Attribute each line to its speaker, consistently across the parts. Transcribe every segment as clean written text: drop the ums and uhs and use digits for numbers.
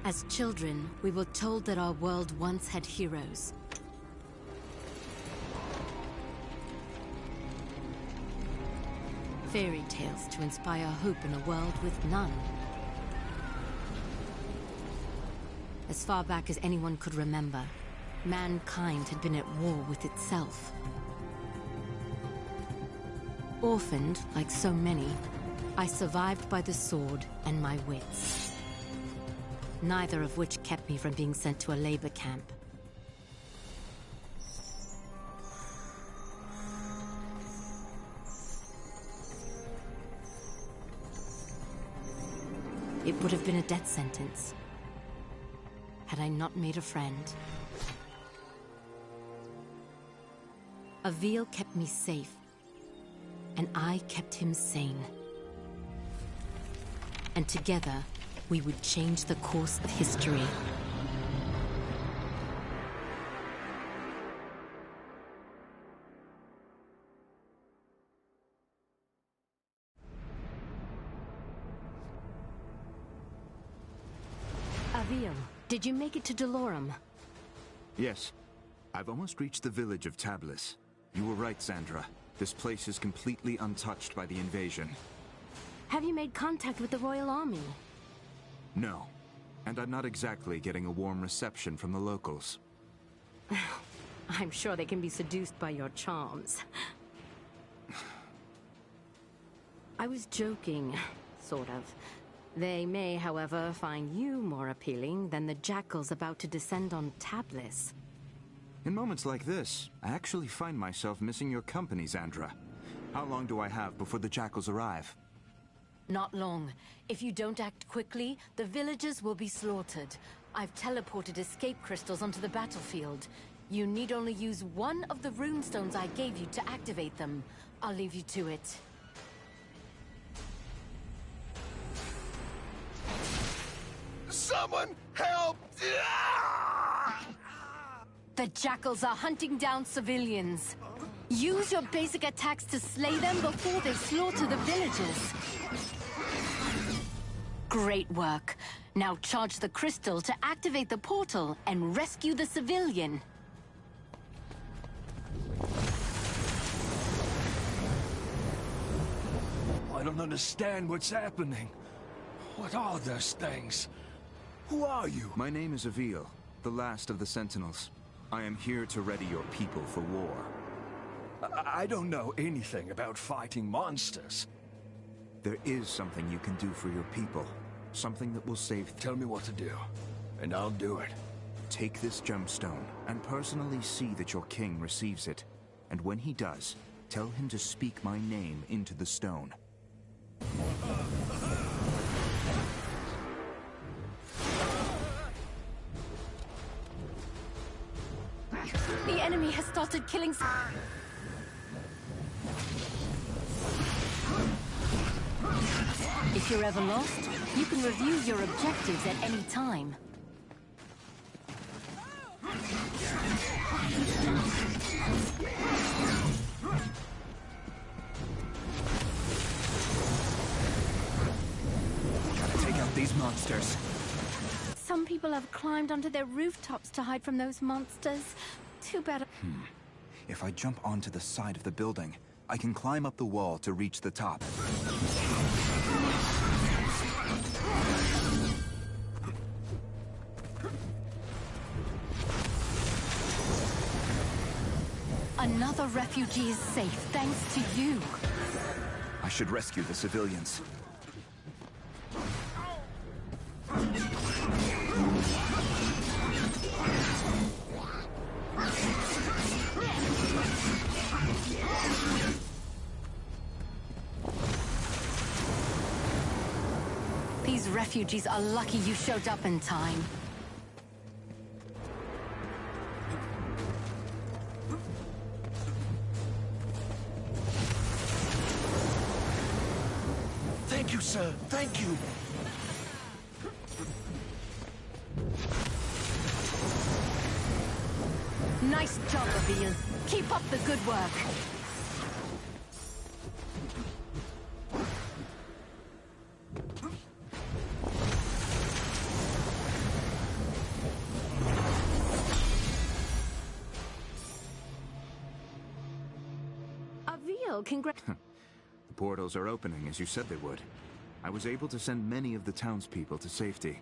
Speaker 1: As children, we were told that our world once had heroes. Fairy tales to inspire hope in a world with none. As far back as anyone could remember, mankind had been at war with itself. Orphaned, like so many, I survived by the sword and my wits. Neither of which kept me from being sent to a labor camp. It would have been a death sentence had I not made a friend. Avil kept me safe, and I kept him sane. And together, we would change the course of history. Avil, did you make it to Delorum?
Speaker 2: Yes. I've almost reached the village of Tablis. You were right, Sandra. This place is completely untouched by the invasion.
Speaker 1: Have you made contact with the Royal Army?
Speaker 2: No. And I'm not exactly getting a warm reception from the locals.
Speaker 1: I'm sure they can be seduced by your charms. I was joking, sort of. They may, however, find you more appealing than the jackals about to descend on Tablis.
Speaker 2: In moments like this, I actually find myself missing your company, Sandra. How long do I have before the jackals arrive?
Speaker 1: Not long. If you don't act quickly, the villagers will be slaughtered. I've teleported escape crystals onto the battlefield. You need only use one of the runestones I gave you to activate them. I'll leave you to it.
Speaker 3: Someone help!
Speaker 1: The jackals are hunting down civilians. Use your basic attacks to slay them before they slaughter the villagers. Great work. Now charge the crystal to activate the portal and rescue the civilian.
Speaker 3: I don't understand what's happening. What are those things? Who are you?
Speaker 2: My name is Avil, the last of the Sentinels. I am here to ready your people for war.
Speaker 3: I don't know anything about fighting monsters.
Speaker 2: There is something you can do for your people. Something that will save...
Speaker 3: Tell me what to do, and I'll do it.
Speaker 2: Take this gemstone, and personally see that your king receives it. And when he does, tell him to speak my name into the stone.
Speaker 1: The enemy has started killing... If you're ever lost, you can review your objectives at any time.
Speaker 2: Gotta take out these monsters.
Speaker 1: Some people have climbed onto their rooftops to hide from those monsters. Too bad.
Speaker 2: If I jump onto the side of the building, I can climb up the wall to reach the top.
Speaker 1: Another refugee is safe, thanks to you.
Speaker 2: I should rescue the civilians.
Speaker 1: These refugees are lucky you showed up in time.
Speaker 3: Thank you, sir. Thank you.
Speaker 1: Nice job, Avil. Keep up the good work. Still,
Speaker 2: The portals are opening as you said they would. I was able to send many of the townspeople to safety.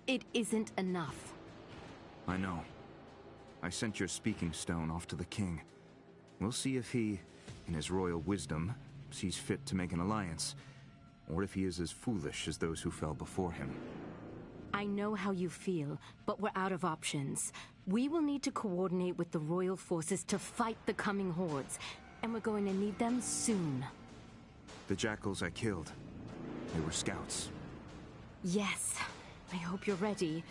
Speaker 1: It isn't enough.
Speaker 2: I know. I sent your speaking stone off to the king. We'll see if he, in his royal wisdom, sees fit to make an alliance, or if he is as foolish as those who fell before him.
Speaker 1: I know how you feel, but we're out of options. We will need to coordinate with the royal forces to fight the coming hordes, and we're going to need them soon.
Speaker 2: The jackals I killed, they were scouts.
Speaker 1: Yes. I hope you're ready,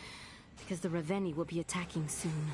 Speaker 1: because the Raveni will be attacking soon.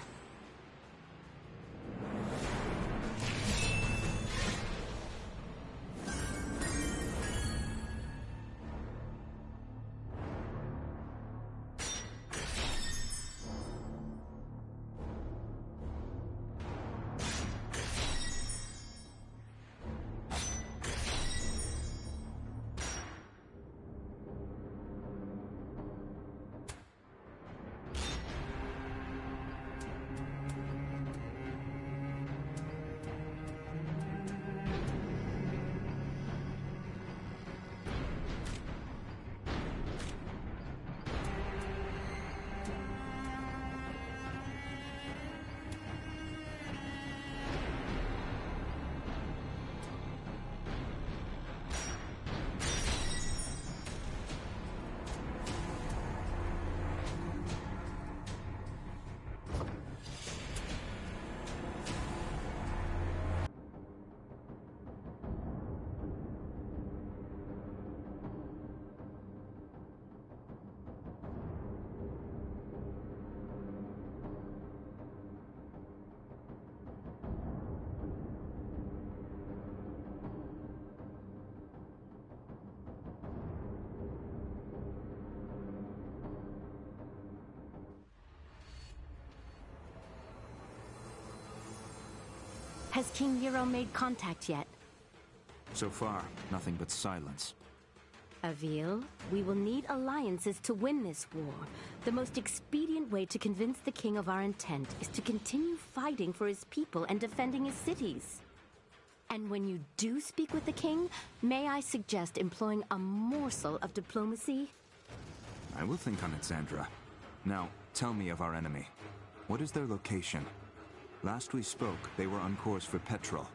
Speaker 1: Has King Nero made contact yet?
Speaker 2: So far, nothing but silence.
Speaker 1: Avil, we will need alliances to win this war. The most expedient way to convince the king of our intent is to continue fighting for his people and defending his cities. And when you do speak with the king, may I suggest employing a morsel of diplomacy?
Speaker 2: I will think on it, Sandra. Now, tell me of our enemy. What is their location? Last we spoke, they were on course for Petrol.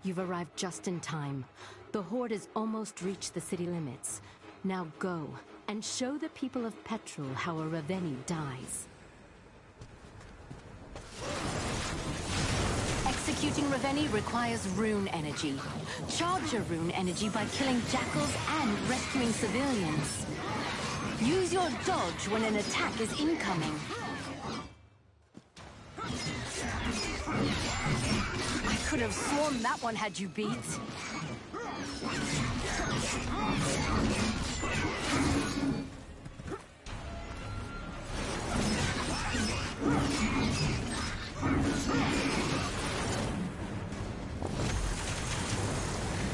Speaker 1: You've arrived just in time. The Horde has almost reached the city limits. Now go, and show the people of Petrol how a Raveni dies. Executing Raveni requires rune energy. Charge your rune energy by killing jackals and rescuing civilians. Use your dodge when an attack is incoming. I could have sworn that one had you beat.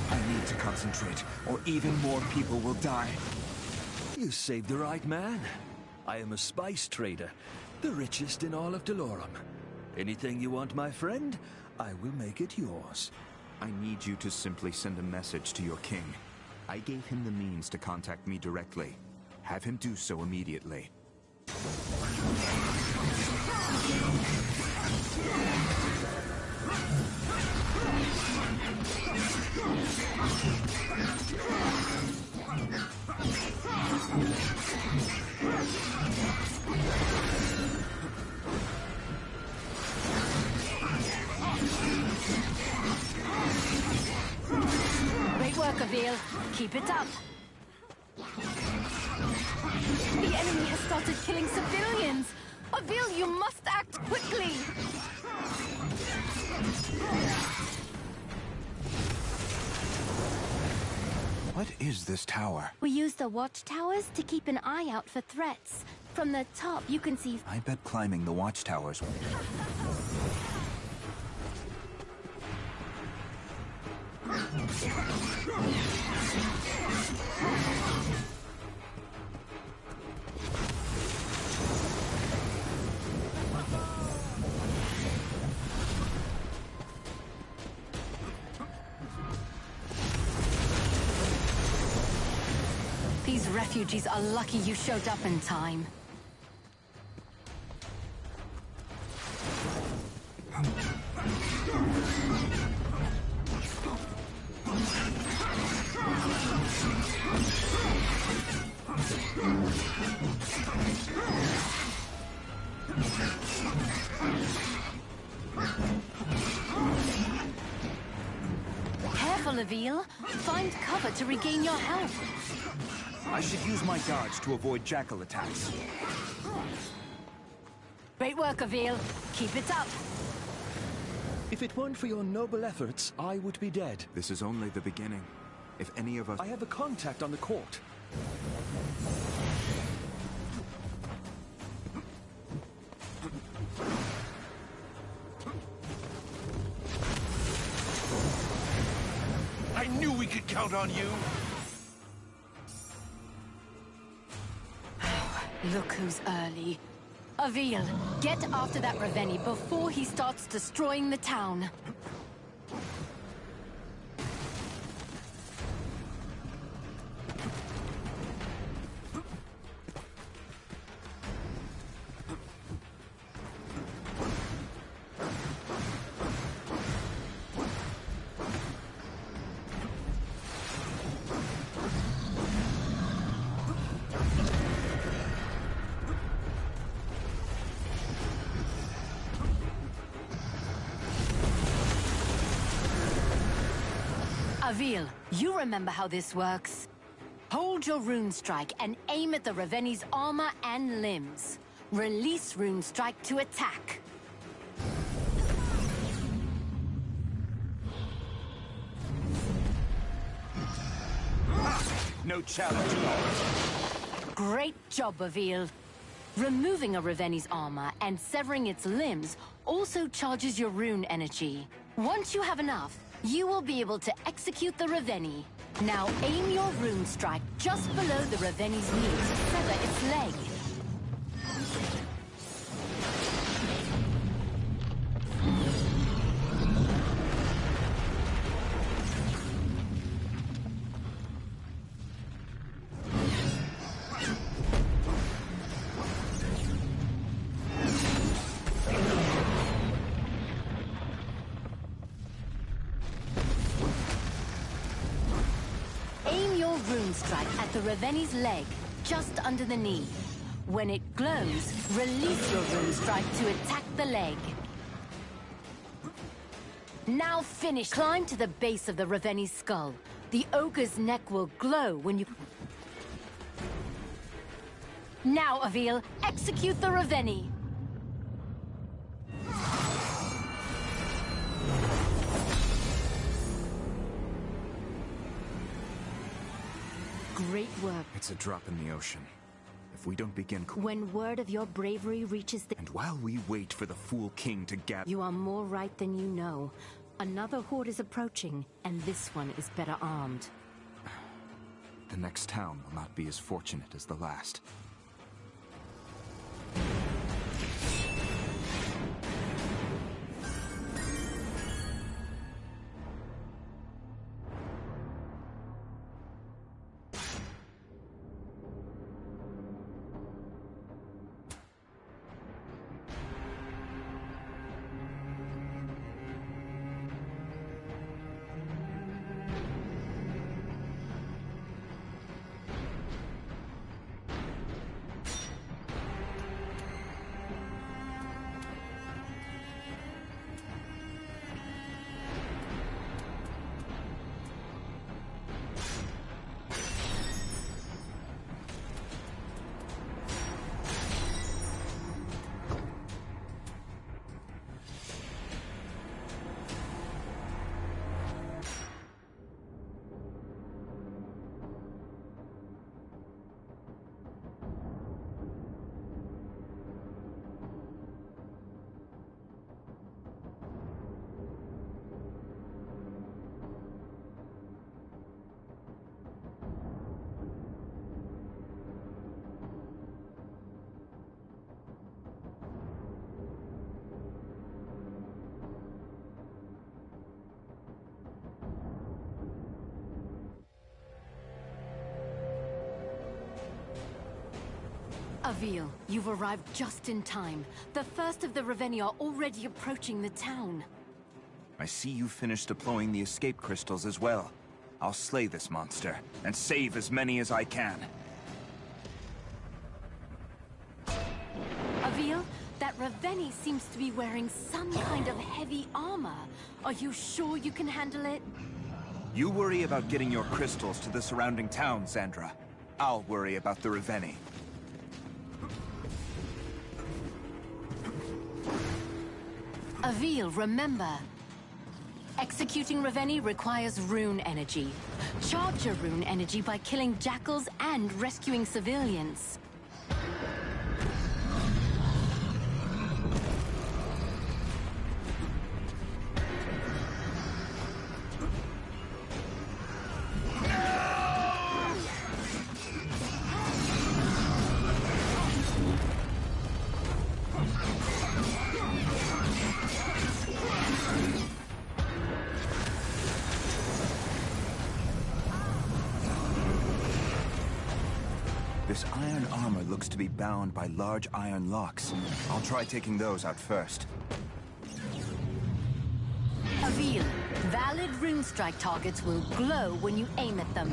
Speaker 3: I need to concentrate, or even more people will die. You saved the right man. I am a spice trader, the richest in all of Delorum. Anything you want, my friend, I will make it yours.
Speaker 2: I need you to simply send a message to your king. I gave him the means to contact me directly. Have him do so immediately.
Speaker 1: Great work, Avil. Keep it up. The enemy has started killing civilians. Avil, you must act quickly.
Speaker 2: What is this tower?
Speaker 1: We use the watchtowers to keep an eye out for threats. From the top, you can see...
Speaker 2: I bet climbing the watchtowers...
Speaker 1: These refugees are lucky you showed up in time. Careful, Avil. Find cover to regain your health.
Speaker 2: I should use my dodge to avoid jackal attacks.
Speaker 1: Great work, Avil. Keep it up.
Speaker 3: If it weren't for your noble efforts, I would be dead.
Speaker 2: This is only the beginning. If any of us...
Speaker 3: I have a contact on the court.
Speaker 4: I knew we could count on you!
Speaker 1: Look who's early. Avil, get after that Raveni before he starts destroying the town. Avil, you remember how this works. Hold your rune strike and aim at the Raveni's armor and limbs. Release rune strike to attack.
Speaker 2: No challenge at all.
Speaker 1: Great job, Avil. Removing a Raveni's armor and severing its limbs also charges your rune energy. Once you have enough, you will be able to execute the Raveni. Now aim your rune strike just below the Raveni's knee to sever its leg. Rune strike at the Raveni's leg, just under the knee. When it glows, release your rune strike to attack the leg. Now finish. Climb to the base of the Raveni's skull. The ogre's neck will glow when you... Now, Avil, execute the Raveni. Great work.
Speaker 2: It's a drop in the ocean. If we don't begin...
Speaker 1: When word of your bravery reaches the...
Speaker 2: And while we wait for the fool king to gather...
Speaker 1: You are more right than you know. Another horde is approaching, and this one is better armed.
Speaker 2: The next town will not be as fortunate as the last.
Speaker 1: Avil, you've arrived just in time. The first of the Reveni are already approaching the town.
Speaker 2: I see you finished deploying the escape crystals as well. I'll slay this monster, and save as many as I can.
Speaker 1: Avil, that Reveni seems to be wearing some kind of heavy armor. Are you sure you can handle it?
Speaker 2: You worry about getting your crystals to the surrounding town, Sandra. I'll worry about the Reveni.
Speaker 1: Avil, remember. Executing Reveni requires rune energy. Charge your rune energy by killing jackals and rescuing civilians.
Speaker 2: This iron armor looks to be bound by large iron locks. I'll try taking those out first.
Speaker 1: Avil, valid rune strike targets will glow when you aim at them.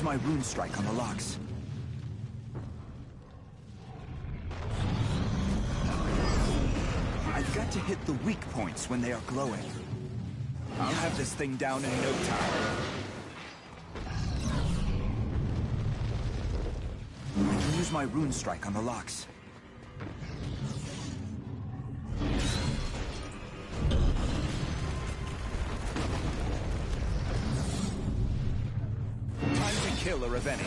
Speaker 2: My rune strike on the locks. I've got to hit the weak points when they are glowing. I'll have this thing down in no time. I can use my rune strike on the locks. Kill a Reveni.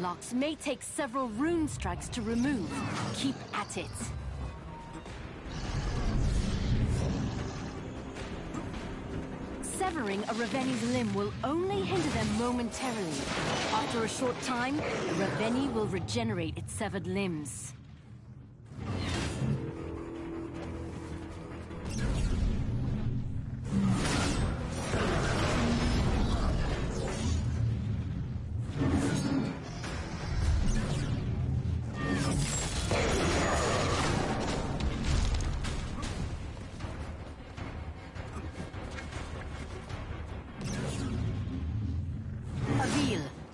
Speaker 1: Locks may take several rune strikes to remove. Keep at it. Severing a Reveni's limb will only hinder them momentarily. After a short time, the Reveni will regenerate its severed limbs.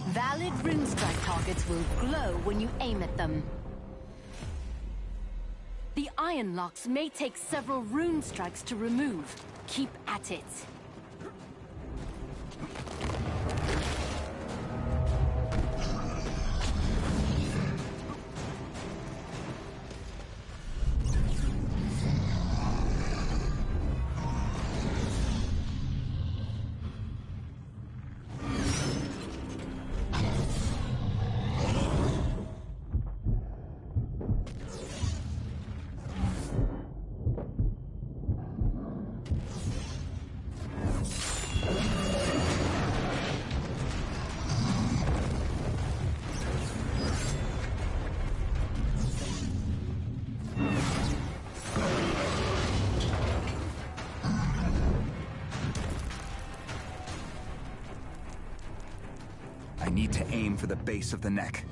Speaker 1: Valid rune strike targets will glow when you aim at them. The iron locks may take several rune strikes to remove. Keep at it.
Speaker 2: I need to aim for the base of the neck.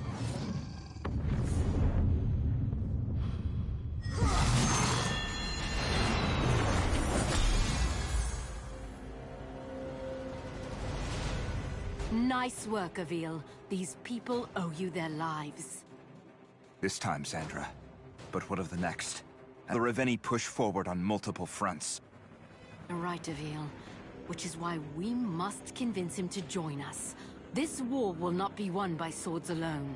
Speaker 1: Nice work, Avil. These people owe you their lives.
Speaker 2: This time, Sandra. But what of the next? The Ravenni push forward on multiple fronts.
Speaker 1: Right, Avil. Which is why we must convince him to join us. This war will not be won by swords alone.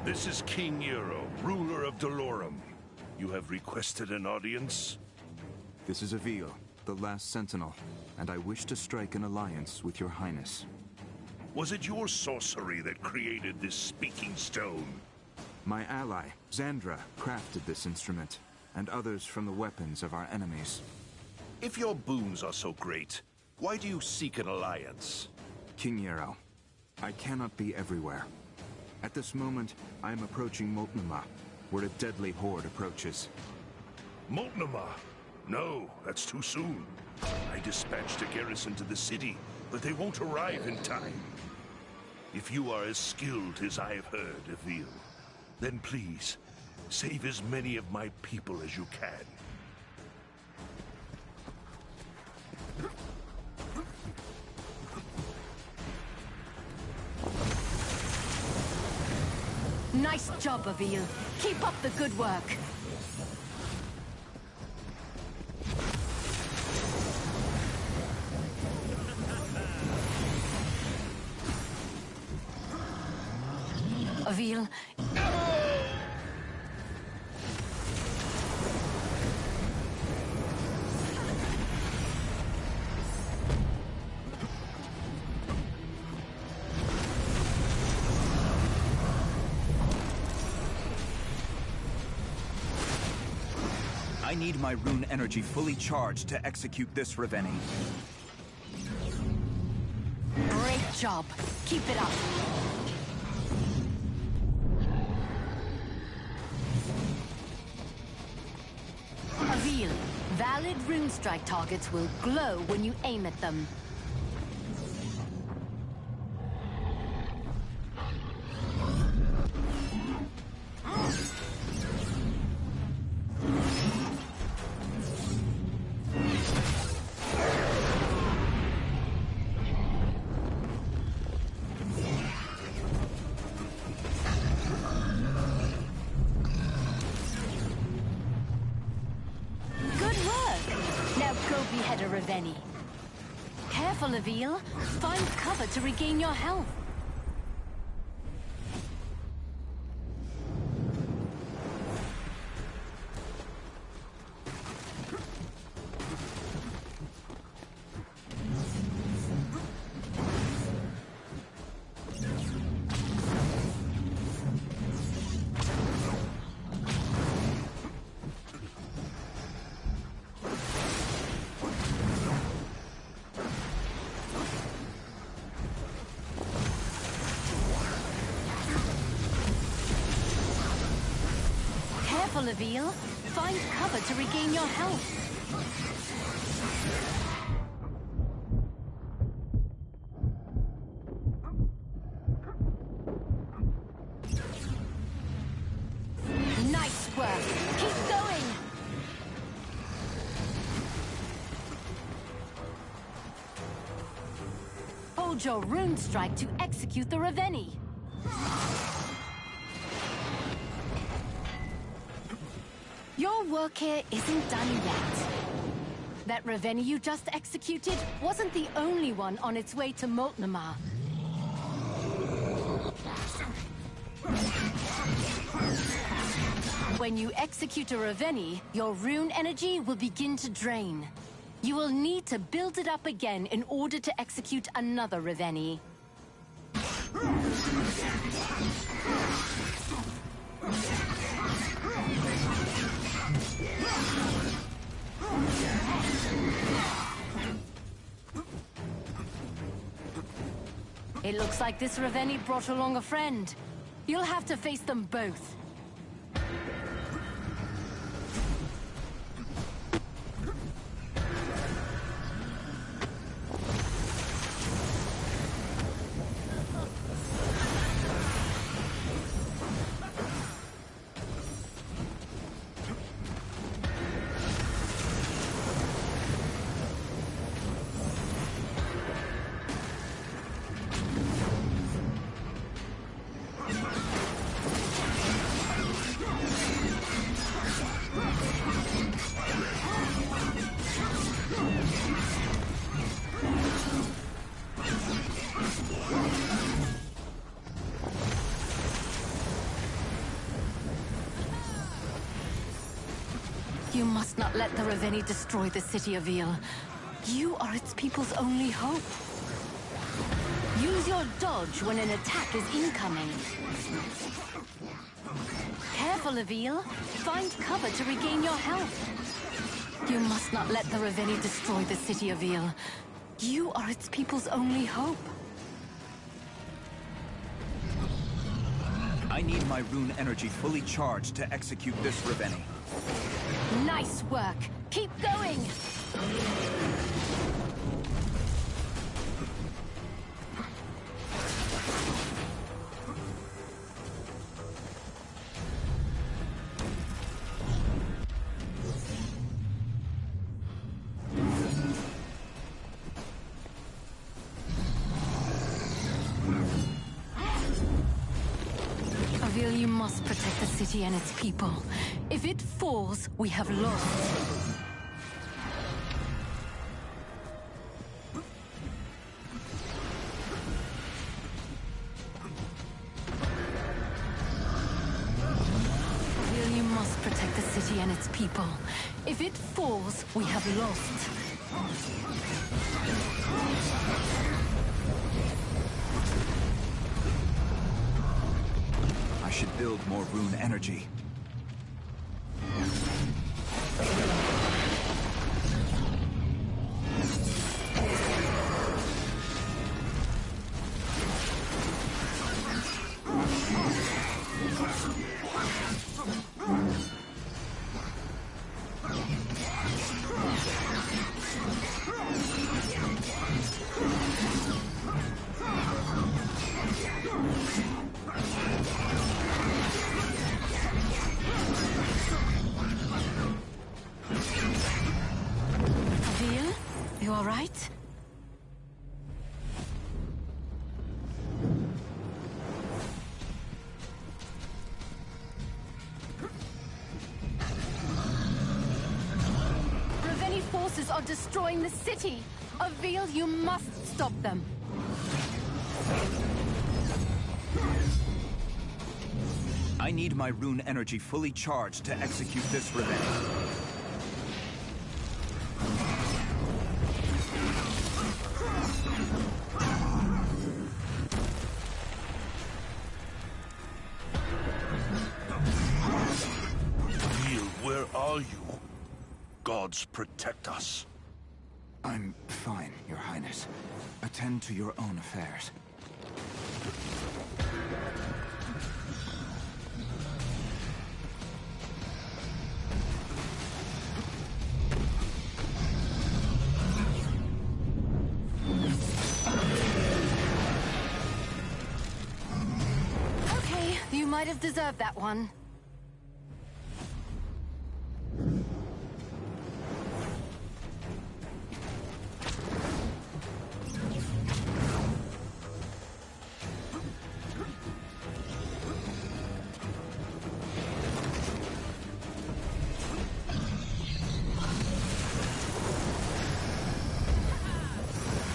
Speaker 4: This is King Nero, ruler of Dolorum. You have requested an audience?
Speaker 2: This is Avil, the last sentinel, and I wish to strike an alliance with your highness.
Speaker 4: Was it your sorcery that created this speaking stone?
Speaker 2: My ally, Xandra, crafted this instrument, and others from the weapons of our enemies.
Speaker 4: If your boons are so great, why do you seek an alliance?
Speaker 2: King Nero, I cannot be everywhere. At this moment, I am approaching Multnomah, where a deadly horde approaches.
Speaker 4: Multnomah? No, that's too soon. I dispatched a garrison to the city, but they won't arrive in time. If you are as skilled as I have heard, Avil, then please, save as many of my people as you can.
Speaker 1: Nice job, Avil. Keep up the good work. Avil.
Speaker 2: I need my rune energy fully charged to execute this Ravenni.
Speaker 1: Great job. Keep it up. Avil, valid rune strike targets will glow when you aim at them. Ravenni. Careful, Avil. Find cover to regain your health. Careful, Avil. Find cover to regain your health. Nice work. Keep going. Hold your rune strike to execute the Ravenni. Your work here isn't done yet. That Ravenni you just executed wasn't the only one on its way to Moltnamar. When you execute a Ravenni, your rune energy will begin to drain. You will need to build it up again in order to execute another Ravenni. It looks like this Ravenni brought along a friend. You'll have to face them both. You must not let the Ravenni destroy the city of Eel. You are its people's only hope. Use your dodge when an attack is incoming. Careful, Avil. Find cover to regain your health. You must not let the Ravenni destroy the city of Eel. You are its people's only hope.
Speaker 2: I need my rune energy fully charged to execute this Ravenni.
Speaker 1: Nice work. Keep going. Avil, you must protect the city and its people. If it falls, we have lost. Avil, you must protect the city and its people. If it falls, we have lost.
Speaker 2: I should build more rune energy.
Speaker 1: You all right? Ravenni forces are destroying the city. Avil, you must stop them.
Speaker 2: I need my rune energy fully charged to execute this Ravenni.
Speaker 4: Where are you? Gods protect us.
Speaker 2: I'm fine, Your Highness. Attend to your own affairs.
Speaker 1: might have deserved that one.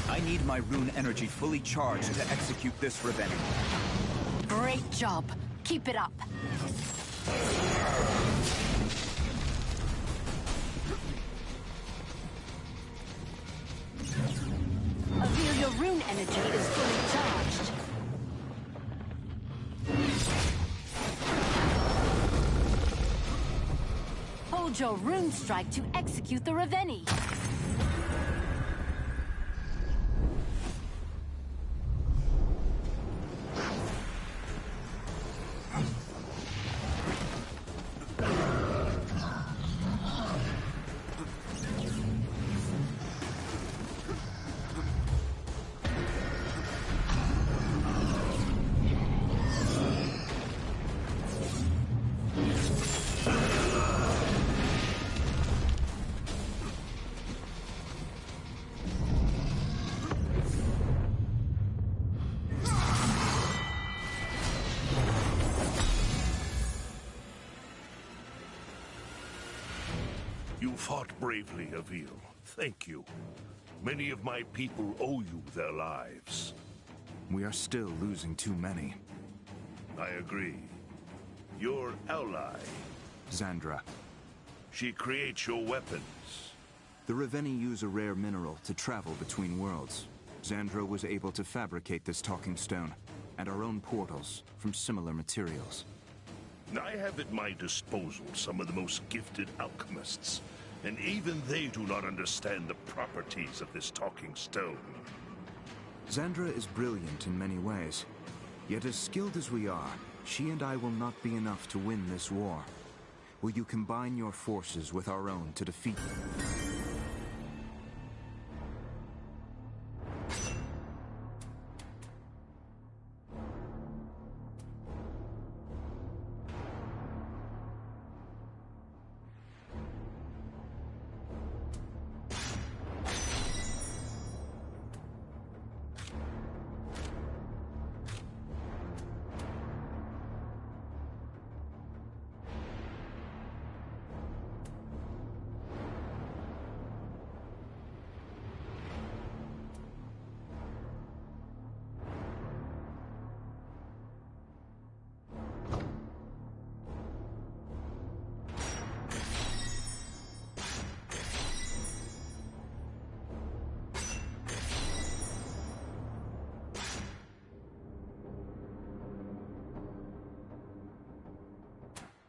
Speaker 5: I need my rune energy fully charged to execute this revenge.
Speaker 1: Great job. Keep it up. Avil, your rune energy is fully charged. Hold your rune strike to execute the Reveni.
Speaker 4: You fought bravely, Avil. Thank you. Many of my people owe you their lives.
Speaker 2: We are still losing too many.
Speaker 4: I agree. Your ally,
Speaker 2: Xandra.
Speaker 4: she creates your weapons.
Speaker 2: The Reveni use a rare mineral to travel between worlds. Xandra was able to fabricate this talking stone, and our own portals, from similar materials.
Speaker 4: I have at my disposal some of the most gifted alchemists, and even they do not understand the properties of this talking stone.
Speaker 2: Xandra is brilliant in many ways. Yet as skilled as we are, she and I will not be enough to win this war. Will you combine your forces with our own to defeat them?